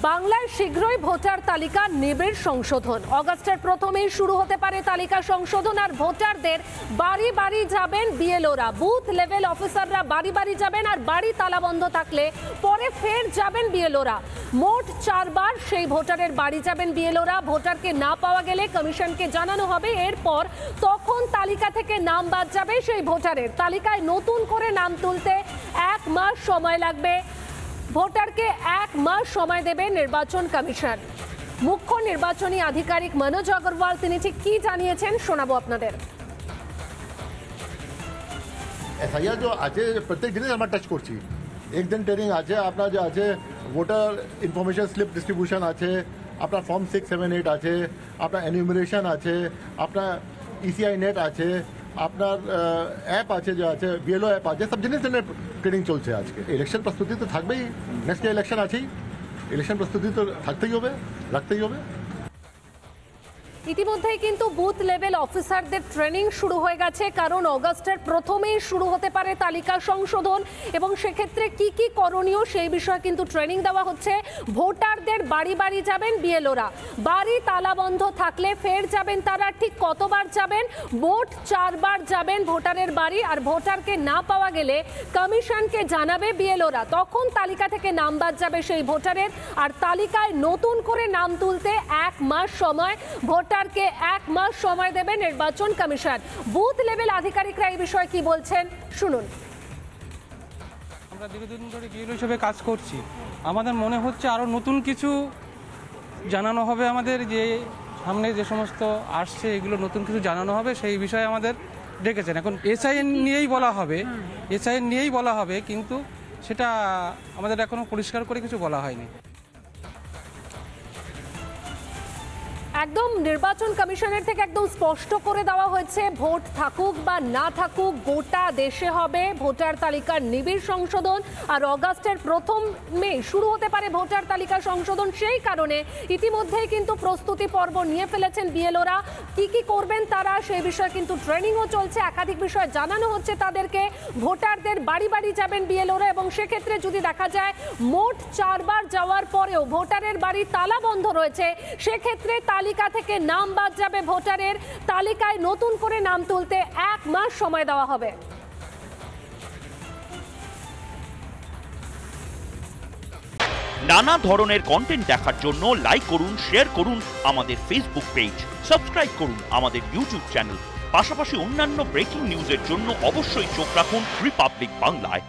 বাংলায় শীঘ্রই ভোটার তালিকা নিবিড় সংশোধন। অগাস্টের প্রথমেই শুরু হতে পারে তালিকা সংশোধন। আর ভোটারদের বাড়ি বাড়ি যাবেন বিএলওরা, বুথ লেভেল অফিসাররা বাড়ি বাড়ি যাবেন। আর বাড়ি তালাবন্ধ থাকলে পরে ফের যাবেন বিএলওরা। মোট 4 বার সেই ভোটারের বাড়ি যাবেন বিএলওরা। ভোটারকে না পাওয়া গেলে কমিশনকে জানানো হবে। এরপর তখন তালিকা থেকে নাম বাদ যাবে সেই ভোটারের। তালিকায় নতুন করে নাম তুলতে 1 মাস সময় লাগবে। ভোটারকে 1 মাস সময় দেবে নির্বাচন কমিশন। মুখ্য নির্বাচনী আধিকারিক মনোজ আগরওয়াল তিনি ঠিক কি জানিয়েছেন শোনাবো আপনাদের। এসআইআর जो আছে প্রত্যেক দিনই আমরা টাচ করছি। একদিন ট্রেনিং আছে, আপনার যে আছে ভোটার ইনফরমেশন স্লিপ ডিস্ট্রিবিউশন আছে, আপনার ফর্ম 6, 7, 8 আছে, আপনার এনিউমারেশন আছে, আপনার ইসিআই নেট আছে, আপনার অ্যাপ আছে, যে আছে বিএলও অ্যাপ আছে, সব জিনিস ট্রেনিং চলছে আজকে। ইলেকশন প্রস্তুতি তো থাকবেই, নেক্সট ইলেকশন আছেই, ইলেকশন প্রস্তুতি তো থাকতেই হবে, রাখতেই হবে। ইতিমধ্যেই কিন্তু বুথ লেভেল অফিসারদের ট্রেনিং শুরু হয়ে গেছে, কারণ অগাস্টের প্রথমেই শুরু হতে পারে তালিকা সংশোধন এবং সেক্ষেত্রে কি কি করণীয় সেই বিষয়ে কিন্তু ট্রেনিং দেওয়া হচ্ছে। ভোটারদের বাড়ি বাড়ি যাবেন বিএলওরা, বাড়ি তালাবন্ধ থাকলে ফের যাবেন তারা। ঠিক কতবার যাবেন? মোট 4 বার যাবেন ভোটারের বাড়ি। আর ভোটারকে না পাওয়া গেলে কমিশনকে জানাবে বিএলওরা, তখন তালিকা থেকে নাম বাদ যাবে সেই ভোটারের। আর তালিকায় নতুন করে নাম তুলতে 1 মাস সময়, ভোটারকে 1 মাস সময় দেবে নির্বাচন কমিশন। বুথ লেভেল আধিকারিকরা এই বিষয়ে কি বলছেন শুনুন। আমরা দীর্ঘদিন ধরে বিএলও হিসেবে কাজ করছি। আমাদের মনে হচ্ছে আরও নতুন কিছু জানানো হবে। আমাদের যে সামনে যে সমস্ত আসছে এগুলো নতুন কিছু জানানো হবে, সেই বিষয়ে আমাদের ডেকেছেন। এখন এসআইএন নিয়েই বলা হবে, কিন্তু সেটা আমাদের এখনো পরিষ্কার করে কিছু বলা হয়নি। একদম নির্বাচন কমিশনের থেকে একদম স্পষ্ট করে দেওয়া হয়েছে, ভোট থাকুক বা না থাকুক গোটা দেশে হবে ভোটার তালিকার নিবিড় সংশোধন। আর অগাস্টের প্রথমে শুরু হতে পারে ভোটার তালিকা সংশোধন। সেই কারণে ইতিমধ্যেই কিন্তু প্রস্তুতি পর্ব নিয়ে ফেলেছেন বিএলওরা। কি কি করবেন তারা সেই বিষয়ে কিন্তু ট্রেনিংও চলছে। একাধিক বিষয় জানানো হচ্ছে তাদেরকে। ভোটারদের বাড়ি বাড়ি যাবেন বিএলওরা এবং সেক্ষেত্রে যদি দেখা যায় মোট 4 বার যাওয়ার পরেও ভোটারের বাড়ি তালা বন্ধ রয়েছে, সেক্ষেত্রে তালিকা থেকে নাম বাদ যাবে ভোটারের। তালিকায় নতুন করে নাম তুলতে 1 মাস সময় দেওয়া হবে। নানা ধরনের কন্টেন্ট দেখার জন্য লাইক করুন, শেয়ার করুন আমাদের ফেসবুক পেজ, সাবস্ক্রাইব করুন আমাদের ইউটিউব চ্যানেল। পাশাপাশি অন্যান্য ব্রেকিং নিউজের জন্য অবশ্যই চোখ রাখুন রিপাবলিক বাংলায়।